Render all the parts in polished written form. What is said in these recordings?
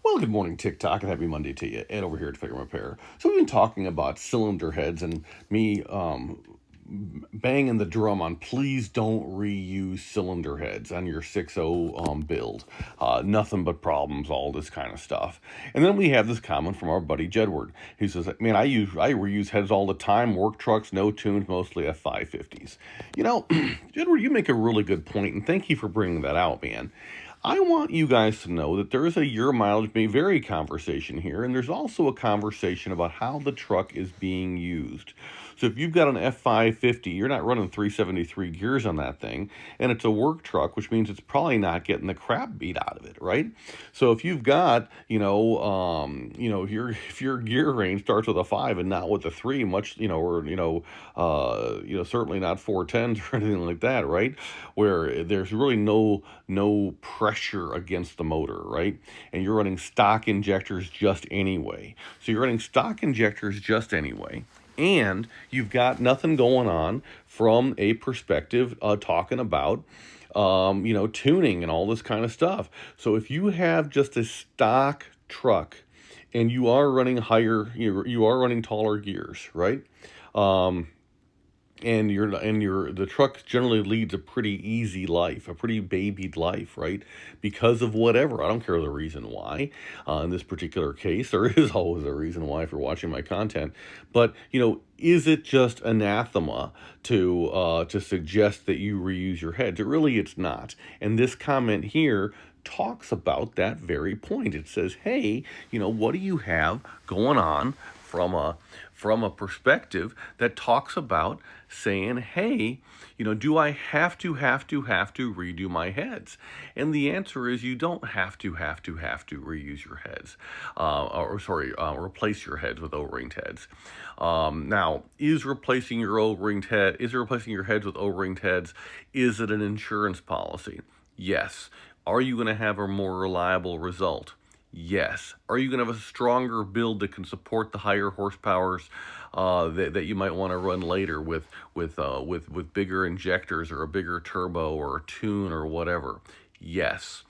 Well, good morning, TikTok, and happy Monday to you. Ed over here at FICMRepair. Repair. So we've been talking about cylinder heads and me banging the drum on please don't reuse cylinder heads on your 6.0 build. Nothing but problems, all this kind of stuff. And then we have this comment from our buddy Jedward. He says, man, I reuse heads all the time, work trucks, no tunes, mostly F550s. You know, Jedward, you make a really good point, and thank you for bringing that out, man. I want you guys to know that there is a year mileage may vary conversation here, and there's also a conversation about how the truck is being used. So if you've got an F550, you're not running 373 gears on that thing, and it's a work truck, which means it's probably not getting the crap beat out of it, right? So if you've got, if your gear range starts with a 5 and not with a 3, much, certainly not 410s or anything like that, right? Where there's really no pressure against the motor, right? And you're running stock injectors just anyway. So you're running stock injectors just anyway. And you've got nothing going on from a perspective talking about, tuning and all this kind of stuff. So if you have just a stock truck and you are running you are running taller gears, right? And the truck generally leads a pretty easy life, a pretty babied life, right? Because of whatever. I don't care the reason why. In this particular case, there is always a reason why if you're watching my content. But is it just anathema to suggest that you reuse your heads? It's not. And this comment here talks about that very point. It says, hey, what do you have going on from a perspective that talks about saying, hey, do I have to redo my heads? And the answer is you don't have to reuse your heads, replace your heads with O-ringed heads. Now, is replacing your heads with O-ringed heads, is it an insurance policy? Yes. Are you going to have a more reliable result? Yes. Are you going to have a stronger build that can support the higher horsepowers that you might want to run later with bigger injectors or a bigger turbo or a tune or whatever? Yes.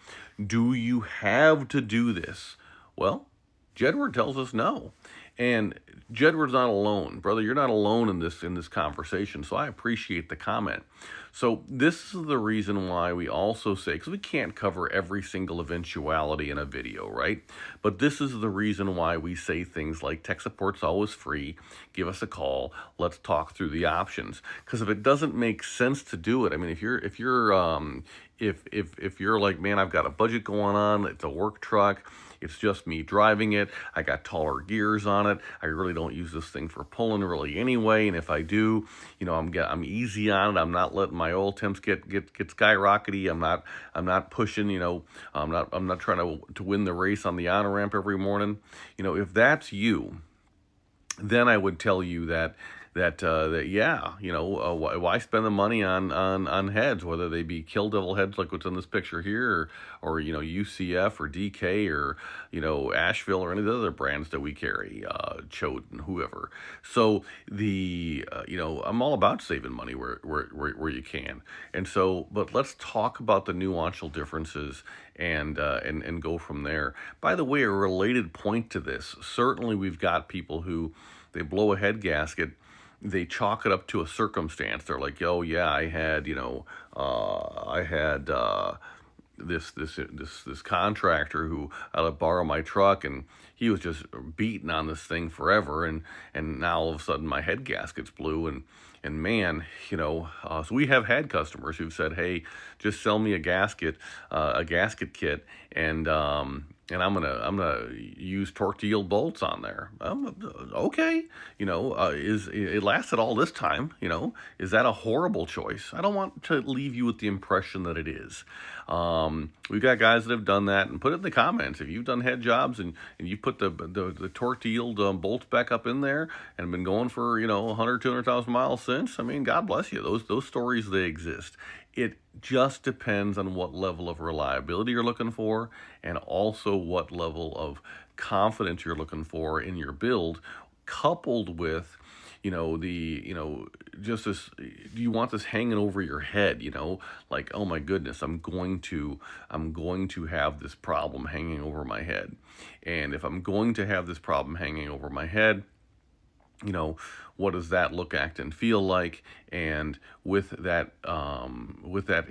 Do you have to do this? Well, Jedward tells us no. And Jedward's not alone. Brother, you're not alone in this conversation, so I appreciate the comment. So this is the reason why we also say, because we can't cover every single eventuality in a video, right? But this is the reason why we say things like tech support's always free, give us a call, let's talk through the options. Because if it doesn't make sense to do it, I mean, if you're like, man, I've got a budget going on, it's a work truck, it's just me driving it, I got taller gears on it, I really don't use this thing for pulling really anyway, and if I do, I'm easy on it, I'm not letting my oil temps get skyrockety, I'm not pushing, I'm not trying to win the race on the honor ramp every morning. If that's you, then I would tell you that why spend the money on heads, whether they be Kill Devil heads like what's in this picture here, or UCF or DK or Asheville or any of the other brands that we carry, Choate and whoever. So I'm all about saving money where you can, and so but let's talk about the nuancial differences and go from there. By the way, a related point to this, certainly we've got people who they blow a head gasket, they chalk it up to a circumstance. They're like, oh yeah, I had this contractor who I let borrow my truck, and he was just beating on this thing forever, and now all of a sudden my head gaskets blew, and man, so we have had customers who've said, hey, just sell me a gasket kit, and I'm gonna use torque to yield bolts on there. Okay, is it lasted all this time? Is that a horrible choice? I don't want to leave you with the impression that it is. We've got guys that have done that, and put it in the comments if you've done head jobs and you put the torque to yield bolts back up in there and been going for 100, 200,000 miles since. I mean, God bless you. Those stories, they exist. It just depends on what level of reliability you're looking for, and also what level of confidence you're looking for in your build, coupled with just this, do you want this hanging over your head, like, oh my goodness, I'm going to have this problem hanging over my head. And if I'm going to have this problem hanging over my head, what does that look, act, and feel like? And with that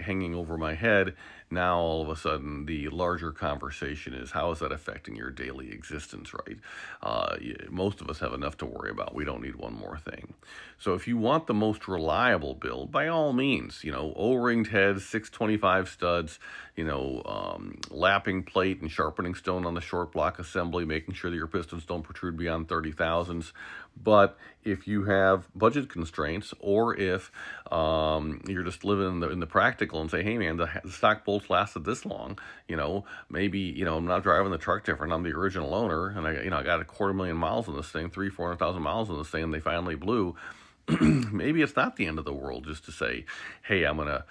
hanging over my head, now all of a sudden the larger conversation is, how is that affecting your daily existence, right? Most of us have enough to worry about. We don't need one more thing. So if you want the most reliable build, by all means, O-ringed heads, 625 studs, lapping plate and sharpening stone on the short block assembly, making sure that your pistons don't protrude beyond 30 thousandths. But if you have budget constraints, or if you're just living in the practical and say, hey man, the stock bolts lasted this long, maybe, I'm not driving the truck different, I'm the original owner, and I got 250,000 miles on this thing, 400,000 miles on this thing, and they finally blew. Maybe it's not the end of the world just to say, hey, I'm gonna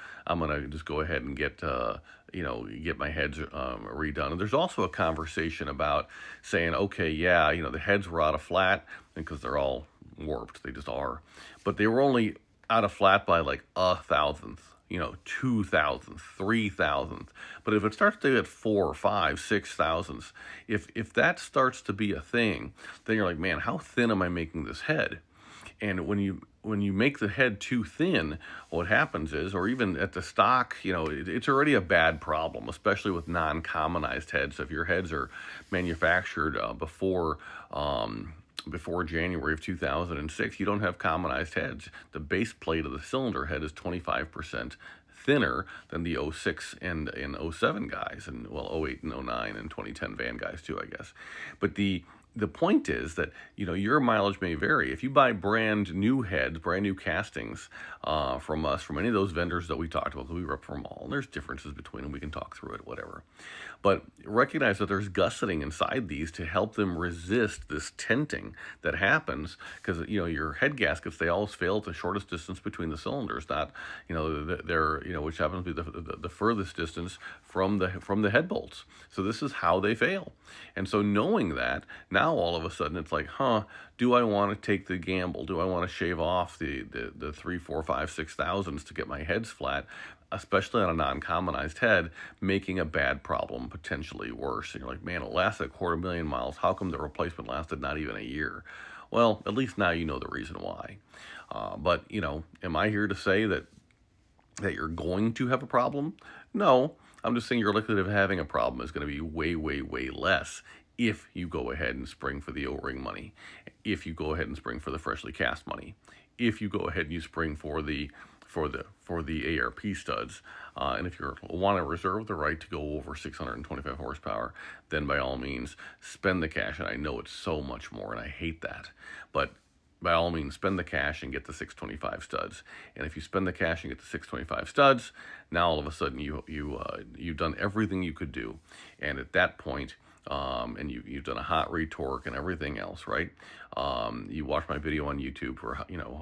just go ahead and get my heads redone. And there's also a conversation about saying, okay, yeah, the heads were out of flat, because they're all warped, they just are, but they were only out of flat by like 1,000th, 2,000th, 3,000th. But if it starts to get 4, 5, 6 thousandths, if that starts to be a thing, then you're like, man, how thin am I making this head? And when you make the head too thin, what happens is, or even at the stock, it's already a bad problem, especially with non-commonized heads. So if your heads are manufactured before January of 2006, you don't have commonized heads. The base plate of the cylinder head is 25% thinner than the 06 and 07 guys, and 08 and 09 and 2010 van guys too, I guess. But the point is that, your mileage may vary. If you buy brand new heads, brand new castings from us, from any of those vendors that we talked about, we rep from all, and there's differences between them. We can talk through it, whatever. But recognize that there's gusseting inside these to help them resist this tenting that happens, because, your head gaskets, they always fail at the shortest distance between the cylinders, not, which happens to be the furthest distance from the head bolts. So this is how they fail. And so knowing that, now all of a sudden it's like, do I want to take the gamble? Do I want to shave off the 3, 4, 5, 6 thousandths to get my heads flat, especially on a non-commonized head, making a bad problem potentially worse? And you're like, man, it lasted 250,000 miles. How come the replacement lasted not even a year? Well, at least now you know the reason why. But, am I here to say that you're going to have a problem? No, I'm just saying your likelihood of having a problem is going to be way, way, way less if you go ahead and spring for the O-ring money, if you go ahead and spring for the freshly cast money, if you go ahead and you spring for the ARP studs, and if you want to reserve the right to go over 625 horsepower, then by all means spend the cash. And I know it's so much more, and I hate that, but by all means, spend the cash and get the 625 studs. And if you spend the cash and get the 625 studs, now all of a sudden you've done everything you could do. And at that point, and you've done a hot retorque and everything else, right? You watched my video on YouTube for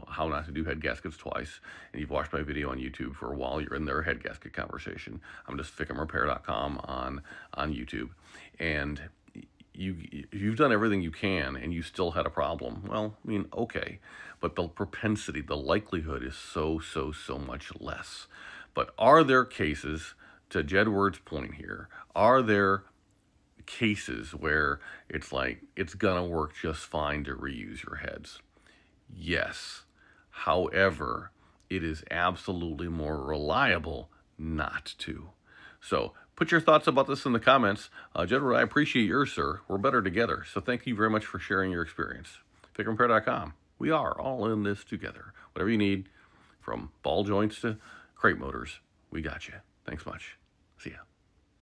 how not to do head gaskets twice, and you've watched my video on YouTube for a while you're in their head gasket conversation. I'm just FICMRepair.com on YouTube, and you've done everything you can and you still had a problem. Well, okay, but the propensity, the likelihood is so much less. But are there cases, to Jedward's point here, are there cases where it's like it's gonna work just fine to reuse your heads? Yes. However, it is absolutely more reliable not to. So put your thoughts about this in the comments. Jedward, I appreciate yours, sir. We're better together. So thank you very much for sharing your experience. FICMRepair.com. We are all in this together. Whatever you need, from ball joints to crate motors, we got you. Thanks much. See ya.